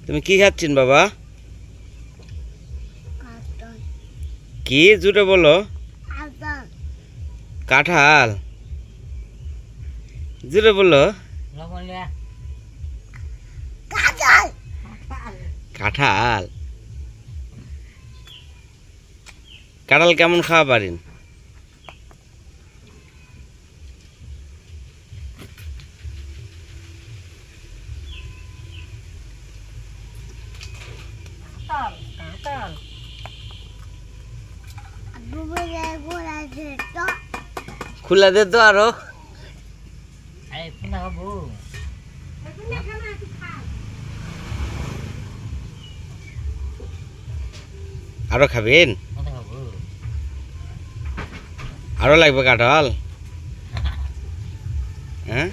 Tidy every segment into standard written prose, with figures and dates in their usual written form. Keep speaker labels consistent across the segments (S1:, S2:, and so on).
S1: তুমি কি খাচ্ছেন বাবা? কি জুড়ে বলো? কাঁঠাল। জুড়ে বলো। কাঁঠাল। কাঁঠাল কেমন খাওয়া পারেন? খুলা দে তো আরো। আরো খাবেন? আরো লাগবে কাঁঠাল? হ্যাঁ,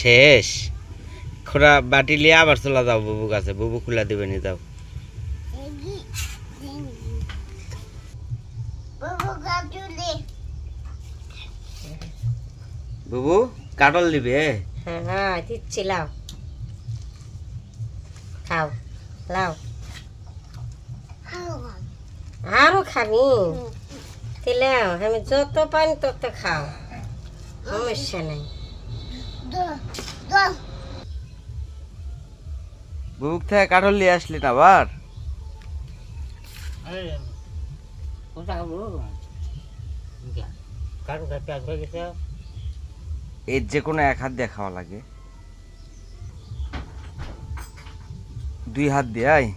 S1: শেষ? খোরা বাটি লিয়ে আবার চলা যাও বুবু কাছে, বুবু খুলা দিবে নি, যাও। বুবু কাঁঠাল দিবে?
S2: হ্যাঁ দিচ্ছি, লাও খাও, লাও। আরো খাবি? লাও, আমি যত পানি তত খাও, সমস্যা নাই।
S1: বুবুক থেকে কাঁঠাল নিয়ে আসলি না আবার? এর যে কোনো এক হাত দিয়ে খাওয়া লাগে, দুই হাত দিয়ে আয়।